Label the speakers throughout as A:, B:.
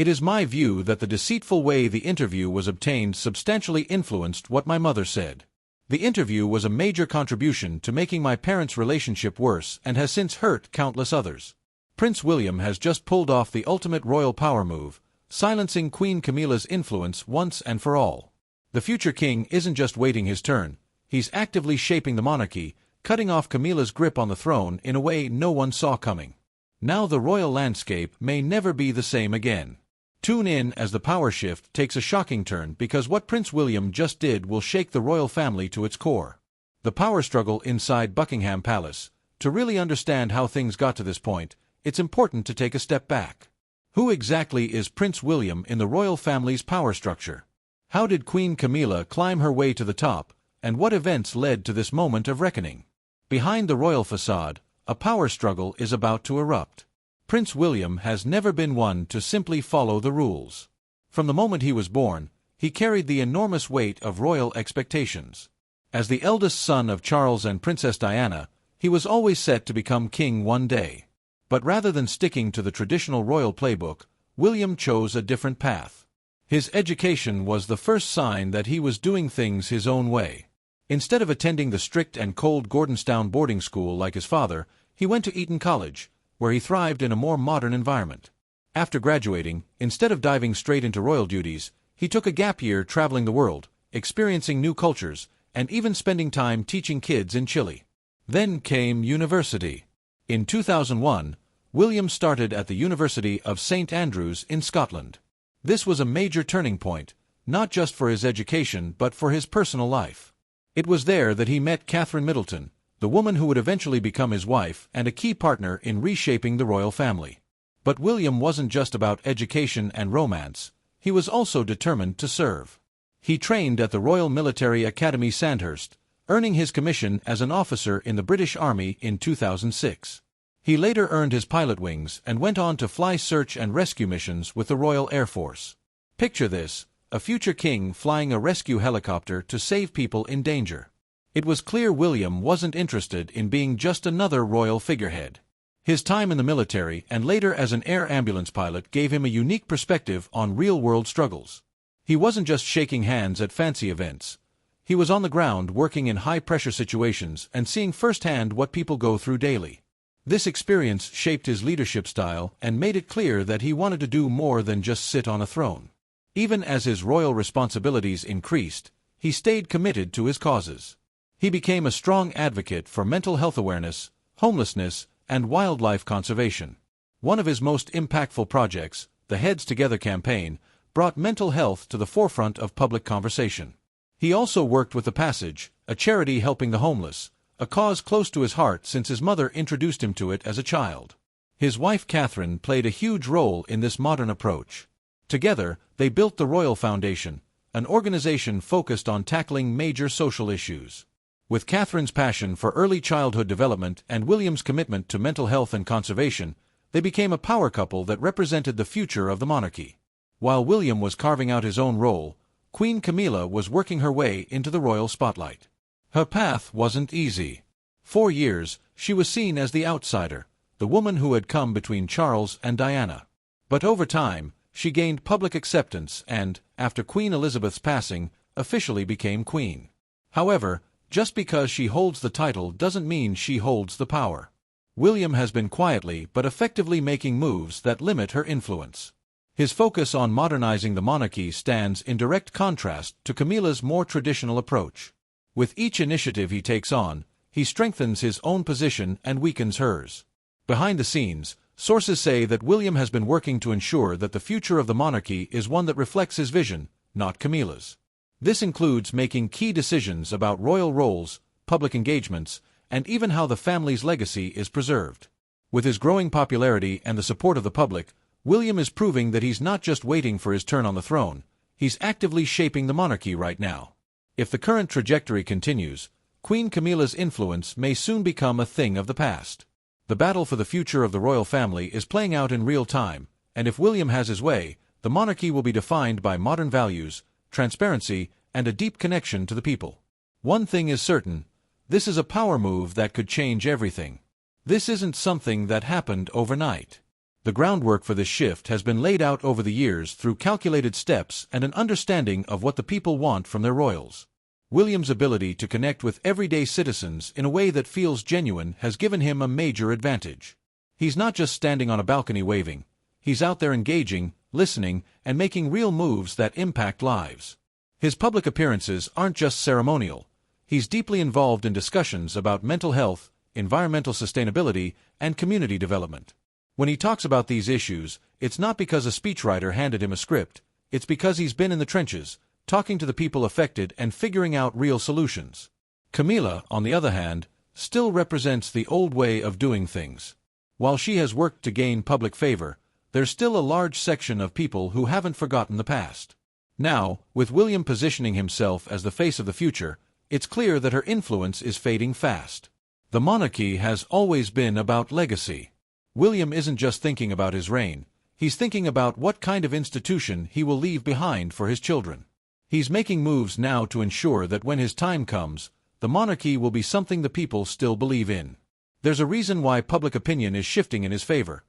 A: It is my view that the deceitful way the interview was obtained substantially influenced what my mother said. The interview was a major contribution to making my parents' relationship worse and has since hurt countless others. Prince William has just pulled off the ultimate royal power move, silencing Queen Camilla's influence once and for all. The future king isn't just waiting his turn, he's actively shaping the monarchy, cutting off Camilla's grip on the throne in a way no one saw coming. Now the royal landscape may never be the same again. Tune in as the power shift takes a shocking turn because what Prince William just did will shake the royal family to its core. The power struggle inside Buckingham Palace. To really understand how things got to this point, it's important to take a step back. Who exactly is Prince William in the royal family's power structure? How did Queen Camilla climb her way to the top, and what events led to this moment of reckoning? Behind the royal facade, a power struggle is about to erupt. Prince William has never been one to simply follow the rules. From the moment he was born, he carried the enormous weight of royal expectations. As the eldest son of Charles and Princess Diana, he was always set to become king one day. But rather than sticking to the traditional royal playbook, William chose a different path. His education was the first sign that he was doing things his own way. Instead of attending the strict and cold Gordonstown boarding school like his father, he went to Eton College, where he thrived in a more modern environment. After graduating, instead of diving straight into royal duties, he took a gap year traveling the world, experiencing new cultures, and even spending time teaching kids in Chile. Then came university. In 2001, William started at the University of St. Andrews in Scotland. This was a major turning point, not just for his education but for his personal life. It was there that he met Catherine Middleton, the woman who would eventually become his wife and a key partner in reshaping the royal family. But William wasn't just about education and romance, he was also determined to serve. He trained at the Royal Military Academy Sandhurst, earning his commission as an officer in the British Army in 2006. He later earned his pilot wings and went on to fly search and rescue missions with the Royal Air Force. Picture this, a future king flying a rescue helicopter to save people in danger. It was clear William wasn't interested in being just another royal figurehead. His time in the military and later as an air ambulance pilot gave him a unique perspective on real-world struggles. He wasn't just shaking hands at fancy events. He was on the ground working in high-pressure situations and seeing firsthand what people go through daily. This experience shaped his leadership style and made it clear that he wanted to do more than just sit on a throne. Even as his royal responsibilities increased, he stayed committed to his causes. He became a strong advocate for mental health awareness, homelessness, and wildlife conservation. One of his most impactful projects, the Heads Together campaign, brought mental health to the forefront of public conversation. He also worked with The Passage, a charity helping the homeless, a cause close to his heart since his mother introduced him to it as a child. His wife Catherine played a huge role in this modern approach. Together, they built the Royal Foundation, an organization focused on tackling major social issues. With Catherine's passion for early childhood development and William's commitment to mental health and conservation, they became a power couple that represented the future of the monarchy. While William was carving out his own role, Queen Camilla was working her way into the royal spotlight. Her path wasn't easy. For years, she was seen as the outsider, the woman who had come between Charles and Diana. But over time, she gained public acceptance and, after Queen Elizabeth's passing, officially became queen. However, just because she holds the title doesn't mean she holds the power. William has been quietly but effectively making moves that limit her influence. His focus on modernizing the monarchy stands in direct contrast to Camilla's more traditional approach. With each initiative he takes on, he strengthens his own position and weakens hers. Behind the scenes, sources say that William has been working to ensure that the future of the monarchy is one that reflects his vision, not Camilla's. This includes making key decisions about royal roles, public engagements, and even how the family's legacy is preserved. With his growing popularity and the support of the public, William is proving that he's not just waiting for his turn on the throne, he's actively shaping the monarchy right now. If the current trajectory continues, Queen Camilla's influence may soon become a thing of the past. The battle for the future of the royal family is playing out in real time, and if William has his way, the monarchy will be defined by modern values, transparency, and a deep connection to the people. One thing is certain, this is a power move that could change everything. This isn't something that happened overnight. The groundwork for this shift has been laid out over the years through calculated steps and an understanding of what the people want from their royals. William's ability to connect with everyday citizens in a way that feels genuine has given him a major advantage. He's not just standing on a balcony waving. He's out there engaging, listening, and making real moves that impact lives. His public appearances aren't just ceremonial. He's deeply involved in discussions about mental health, environmental sustainability, and community development. When he talks about these issues, it's not because a speechwriter handed him a script. It's because he's been in the trenches, talking to the people affected and figuring out real solutions. Camilla, on the other hand, still represents the old way of doing things. While she has worked to gain public favor, there's still a large section of people who haven't forgotten the past. Now, with William positioning himself as the face of the future, it's clear that her influence is fading fast. The monarchy has always been about legacy. William isn't just thinking about his reign, he's thinking about what kind of institution he will leave behind for his children. He's making moves now to ensure that when his time comes, the monarchy will be something the people still believe in. There's a reason why public opinion is shifting in his favor.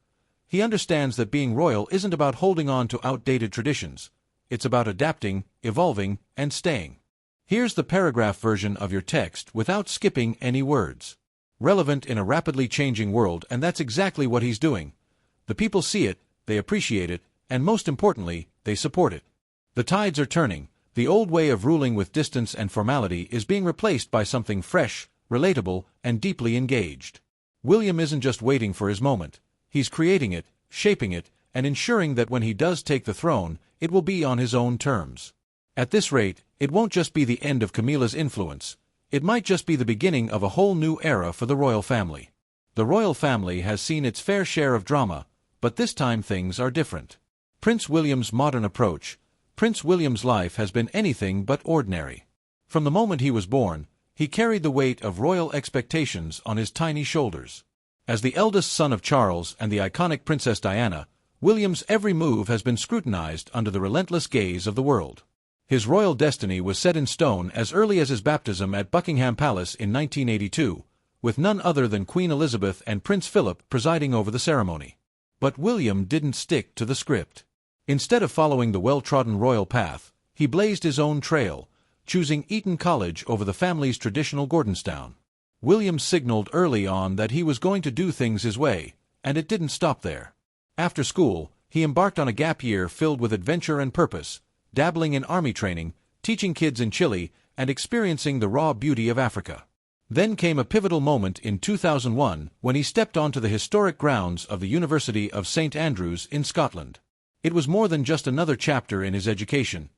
A: He understands that being royal isn't about holding on to outdated traditions. It's about adapting, evolving, and staying. Here's the paragraph version of your text without skipping any words. Relevant in a rapidly changing world, and that's exactly what he's doing. The people see it, they appreciate it, and most importantly, they support it. The tides are turning. The old way of ruling with distance and formality is being replaced by something fresh, relatable, and deeply engaged. William isn't just waiting for his moment. He's creating it, shaping it, and ensuring that when he does take the throne, it will be on his own terms. At this rate, it won't just be the end of Camilla's influence. It might just be the beginning of a whole new era for the royal family. The royal family has seen its fair share of drama, but this time things are different. Prince William's modern approach. Prince William's life has been anything but ordinary. From the moment he was born, he carried the weight of royal expectations on his tiny shoulders. As the eldest son of Charles and the iconic Princess Diana, William's every move has been scrutinized under the relentless gaze of the world. His royal destiny was set in stone as early as his baptism at Buckingham Palace in 1982, with none other than Queen Elizabeth and Prince Philip presiding over the ceremony. But William didn't stick to the script. Instead of following the well-trodden royal path, he blazed his own trail, choosing Eton College over the family's traditional Gordonstown. William signaled early on that he was going to do things his way, and it didn't stop there. After school, he embarked on a gap year filled with adventure and purpose, dabbling in army training, teaching kids in Chile, and experiencing the raw beauty of Africa. Then came a pivotal moment in 2001 when he stepped onto the historic grounds of the University of St. Andrews in Scotland. It was more than just another chapter in his education.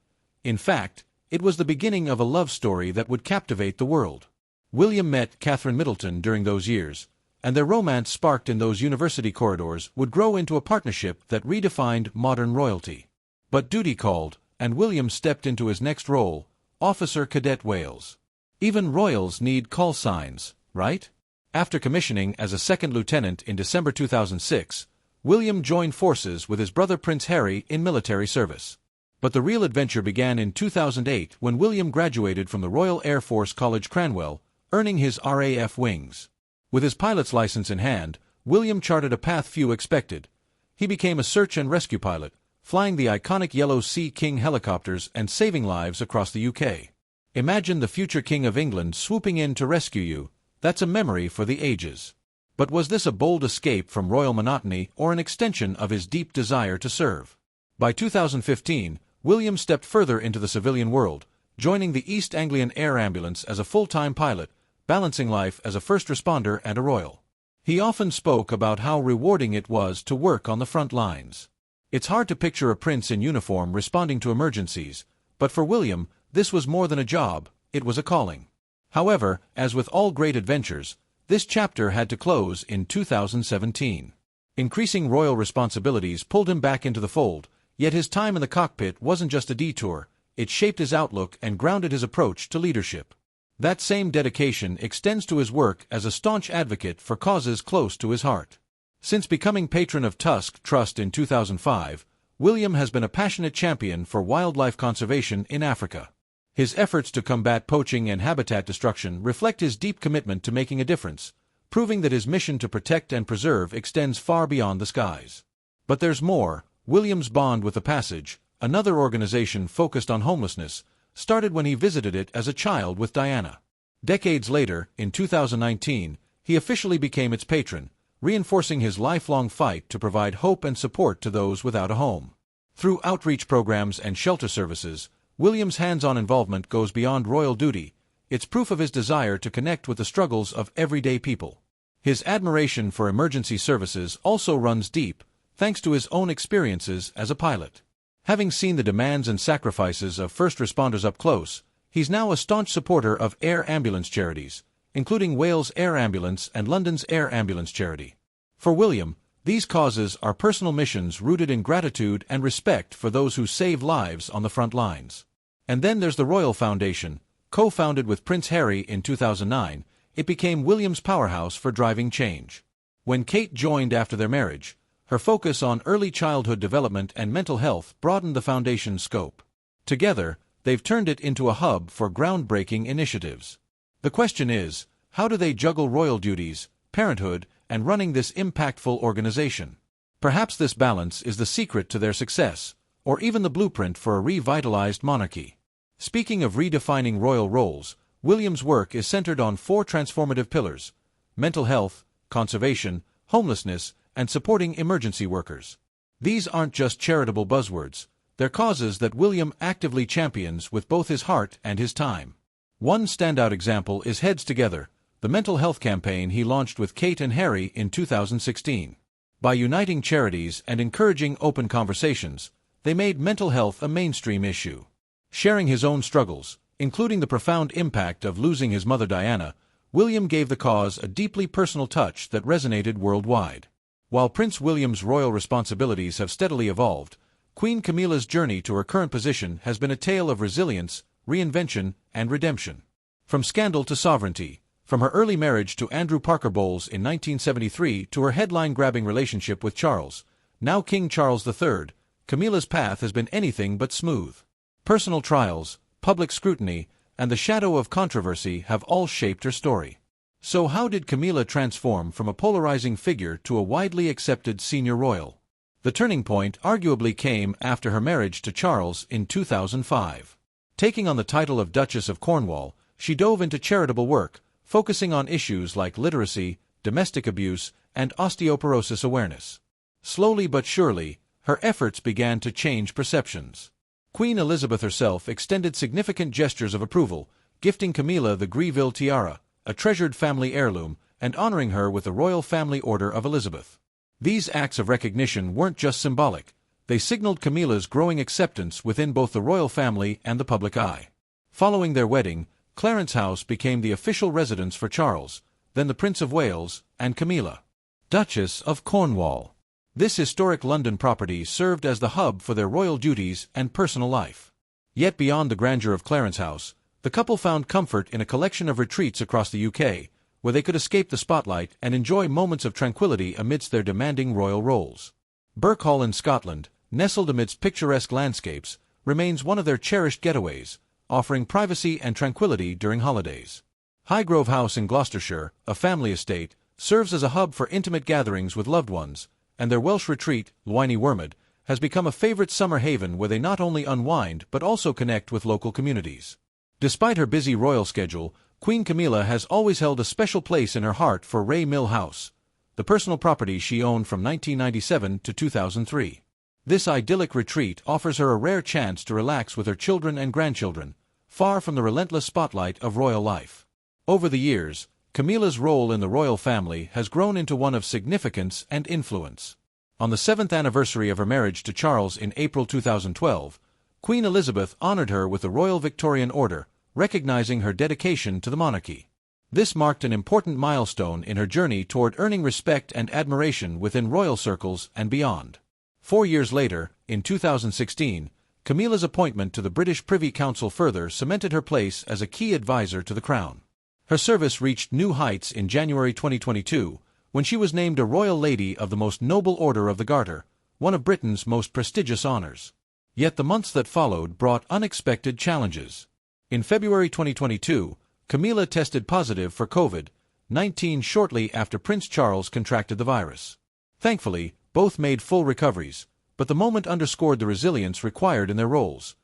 A: In fact, it was the beginning of a love story that would captivate the world. William met Catherine Middleton during those years, and their romance sparked in those university corridors would grow into a partnership that redefined modern royalty. But duty called, and William stepped into his next role, Officer Cadet Wales. Even royals need call signs, right? After commissioning as a second lieutenant in December 2006, William joined forces with his brother Prince Harry in military service. But the real adventure began in 2008 when William graduated from the Royal Air Force College Cranwell, earning his RAF wings. With his pilot's license in hand, William charted a path few expected. He became a search and rescue pilot, flying the iconic Yellow Sea King helicopters and saving lives across the UK. Imagine the future King of England swooping in to rescue you. That's a memory for the ages. But was this a bold escape from royal monotony or an extension of his deep desire to serve? By 2015, William stepped further into the civilian world, joining the East Anglian Air Ambulance as a full-time pilot, balancing life as a first responder and a royal. He often spoke about how rewarding it was to work on the front lines. It's hard to picture a prince in uniform responding to emergencies, but for William, this was more than a job, it was a calling. However, as with all great adventures, this chapter had to close in 2017. Increasing royal responsibilities pulled him back into the fold, yet his time in the cockpit wasn't just a detour, it shaped his outlook and grounded his approach to leadership. That same dedication extends to his work as a staunch advocate for causes close to his heart. Since becoming patron of Tusk Trust in 2005, William has been a passionate champion for wildlife conservation in Africa. His efforts to combat poaching and habitat destruction reflect his deep commitment to making a difference, proving that his mission to protect and preserve extends far beyond the skies. But there's more. William's bond with the Passage, another organization focused on homelessness, started when he visited it as a child with Diana. Decades later, in 2019, he officially became its patron, reinforcing his lifelong fight to provide hope and support to those without a home. Through outreach programs and shelter services, William's hands-on involvement goes beyond royal duty. It's proof of his desire to connect with the struggles of everyday people. His admiration for emergency services also runs deep, thanks to his own experiences as a pilot. Having seen the demands and sacrifices of first responders up close, he's now a staunch supporter of air ambulance charities, including Wales Air Ambulance and London's Air Ambulance Charity. For William, these causes are personal missions rooted in gratitude and respect for those who save lives on the front lines. And then there's the Royal Foundation. Co-founded with Prince Harry in 2009, it became William's powerhouse for driving change. When Kate joined after their marriage, her focus on early childhood development and mental health broadened the foundation's scope. Together, they've turned it into a hub for groundbreaking initiatives. The question is, how do they juggle royal duties, parenthood, and running this impactful organization? Perhaps this balance is the secret to their success, or even the blueprint for a revitalized monarchy. Speaking of redefining royal roles, William's work is centered on 4 transformative pillars: mental health, conservation, homelessness, and supporting emergency workers. These aren't just charitable buzzwords, they're causes that William actively champions with both his heart and his time. One standout example is Heads Together, the mental health campaign he launched with Kate and Harry in 2016. By uniting charities and encouraging open conversations, they made mental health a mainstream issue. Sharing his own struggles, including the profound impact of losing his mother Diana, William gave the cause a deeply personal touch that resonated worldwide. While Prince William's royal responsibilities have steadily evolved, Queen Camilla's journey to her current position has been a tale of resilience, reinvention, and redemption. From scandal to sovereignty, from her early marriage to Andrew Parker Bowles in 1973 to her headline-grabbing relationship with Charles, now King Charles III, Camilla's path has been anything but smooth. Personal trials, public scrutiny, and the shadow of controversy have all shaped her story. So how did Camilla transform from a polarizing figure to a widely accepted senior royal? The turning point arguably came after her marriage to Charles in 2005. Taking on the title of Duchess of Cornwall, she dove into charitable work, focusing on issues like literacy, domestic abuse, and osteoporosis awareness. Slowly but surely, her efforts began to change perceptions. Queen Elizabeth herself extended significant gestures of approval, gifting Camilla the Greville tiara, a treasured family heirloom, and honoring her with the Royal Family Order of Elizabeth. These acts of recognition weren't just symbolic, they signaled Camilla's growing acceptance within both the royal family and the public eye. Following their wedding, Clarence House became the official residence for Charles, then the Prince of Wales, and Camilla, Duchess of Cornwall. This historic London property served as the hub for their royal duties and personal life. Yet beyond the grandeur of Clarence House, the couple found comfort in a collection of retreats across the UK, where they could escape the spotlight and enjoy moments of tranquility amidst their demanding royal roles. Birk Hall in Scotland, nestled amidst picturesque landscapes, remains one of their cherished getaways, offering privacy and tranquility during holidays. Highgrove House in Gloucestershire, a family estate, serves as a hub for intimate gatherings with loved ones, and their Welsh retreat, Lwyney Wormad, has become a favorite summer haven where they not only unwind but also connect with local communities. Despite her busy royal schedule, Queen Camilla has always held a special place in her heart for Ray Mill House, the personal property she owned from 1997 to 2003. This idyllic retreat offers her a rare chance to relax with her children and grandchildren, far from the relentless spotlight of royal life. Over the years, Camilla's role in the royal family has grown into one of significance and influence. On the 7th anniversary of her marriage to Charles in April 2012, Queen Elizabeth honored her with the Royal Victorian Order, recognizing her dedication to the monarchy. This marked an important milestone in her journey toward earning respect and admiration within royal circles and beyond. 4 years later, in 2016, Camilla's appointment to the British Privy Council further cemented her place as a key advisor to the Crown. Her service reached new heights in January 2022, when she was named a Royal Lady of the Most Noble Order of the Garter, one of Britain's most prestigious honors. Yet the months that followed brought unexpected challenges. In February 2022, Camilla tested positive for COVID-19 shortly after Prince Charles contracted the virus. Thankfully, Both made full recoveries, but the moment underscored the resilience required in their roles.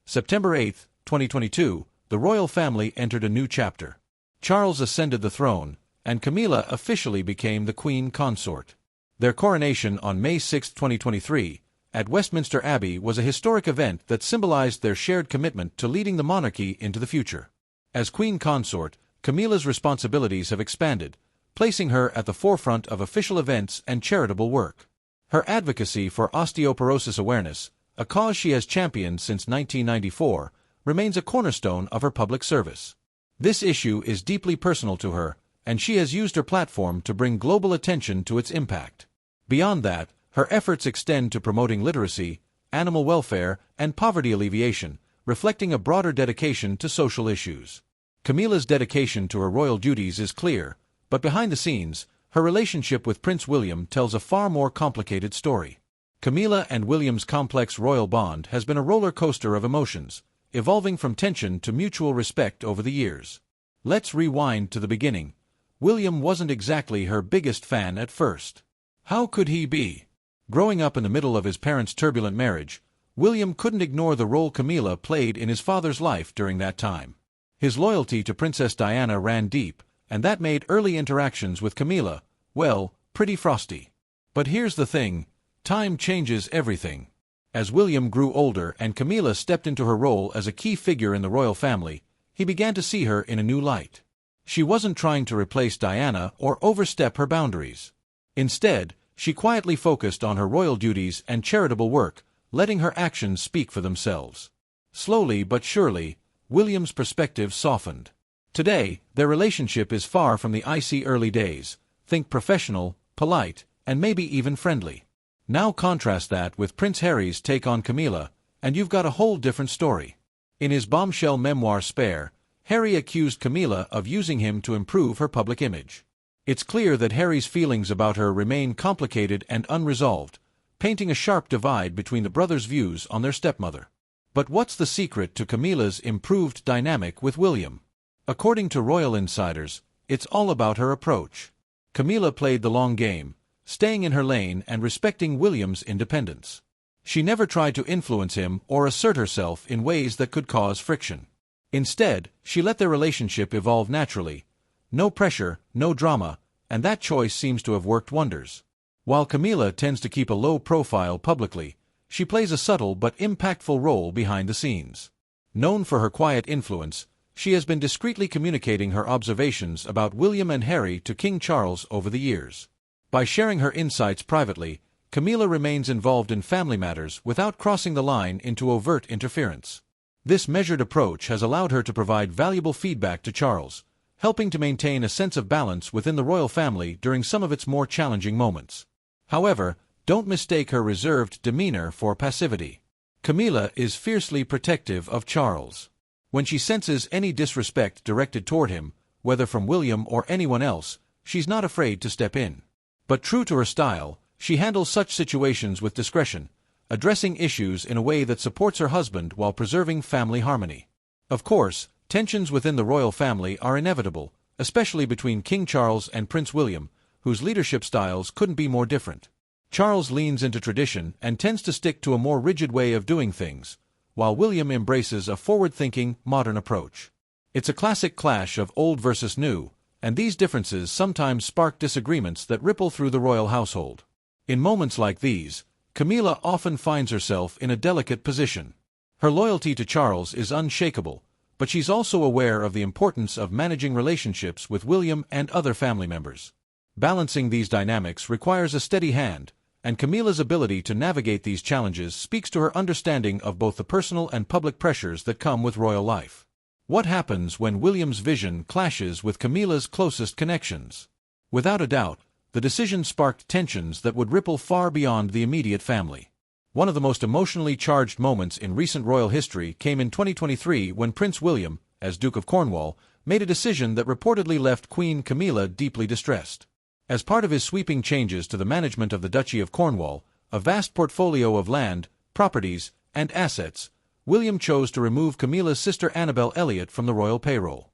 A: September 8, 2022, the royal family entered a new chapter. Charles ascended the throne, and Camilla officially became the Queen Consort. Their coronation on May 6, 2023, at Westminster Abbey was a historic event that symbolized their shared commitment to leading the monarchy into the future. As Queen Consort, Camilla's responsibilities have expanded, placing her at the forefront of official events and charitable work. Her advocacy for osteoporosis awareness, a cause she has championed since 1994, remains a cornerstone of her public service. This issue is deeply personal to her, and she has used her platform to bring global attention to its impact. Beyond that, her efforts extend to promoting literacy, animal welfare, and poverty alleviation, reflecting a broader dedication to social issues. Camilla's dedication to her royal duties is clear, but behind the scenes, her relationship with Prince William tells a far more complicated story. Camilla and William's complex royal bond has been a roller coaster of emotions, evolving from tension to mutual respect over the years. Let's rewind to the beginning. William wasn't exactly her biggest fan at first. How could he be? Growing up in the middle of his parents' turbulent marriage, William couldn't ignore the role Camilla played in his father's life during that time. His loyalty to Princess Diana ran deep, and that made early interactions with Camilla, well, pretty frosty. But here's the thing, time changes everything. As William grew older and Camilla stepped into her role as a key figure in the royal family, he began to see her in a new light. She wasn't trying to replace Diana or overstep her boundaries. Instead, she quietly focused on her royal duties and charitable work, letting her actions speak for themselves. Slowly but surely, William's perspective softened. Today, their relationship is far from the icy early days. Think professional, polite, and maybe even friendly. Now contrast that with Prince Harry's take on Camilla, and you've got a whole different story. In his bombshell memoir Spare, Harry accused Camilla of using him to improve her public image. It's clear that Harry's feelings about her remain complicated and unresolved, painting a sharp divide between the brothers' views on their stepmother. But what's the secret to Camilla's improved dynamic with William? According to royal insiders, it's all about her approach. Camilla played the long game, staying in her lane and respecting William's independence. She never tried to influence him or assert herself in ways that could cause friction. Instead, she let their relationship evolve naturally. No pressure, no drama, and that choice seems to have worked wonders. While Camilla tends to keep a low profile publicly, she plays a subtle but impactful role behind the scenes. Known for her quiet influence, she has been discreetly communicating her observations about William and Harry to King Charles over the years. By sharing her insights privately, Camilla remains involved in family matters without crossing the line into overt interference. This measured approach has allowed her to provide valuable feedback to Charles, helping to maintain a sense of balance within the royal family during some of its more challenging moments. However, don't mistake her reserved demeanor for passivity. Camilla is fiercely protective of Charles. When she senses any disrespect directed toward him, whether from William or anyone else, she's not afraid to step in. But true to her style, she handles such situations with discretion, addressing issues in a way that supports her husband while preserving family harmony. Of course, tensions within the royal family are inevitable, especially between King Charles and Prince William, whose leadership styles couldn't be more different. Charles leans into tradition and tends to stick to a more rigid way of doing things, while William embraces a forward-thinking, modern approach. It's a classic clash of old versus new, and these differences sometimes spark disagreements that ripple through the royal household. In moments like these, Camilla often finds herself in a delicate position. Her loyalty to Charles is unshakable, but she's also aware of the importance of managing relationships with William and other family members. Balancing these dynamics requires a steady hand, and Camilla's ability to navigate these challenges speaks to her understanding of both the personal and public pressures that come with royal life. What happens when William's vision clashes with Camilla's closest connections? Without a doubt, the decision sparked tensions that would ripple far beyond the immediate family. One of the most emotionally charged moments in recent royal history came in 2023 when Prince William, as Duke of Cornwall, made a decision that reportedly left Queen Camilla deeply distressed. As part of his sweeping changes to the management of the Duchy of Cornwall, a vast portfolio of land, properties, and assets, William chose to remove Camilla's sister Annabel Elliot from the royal payroll.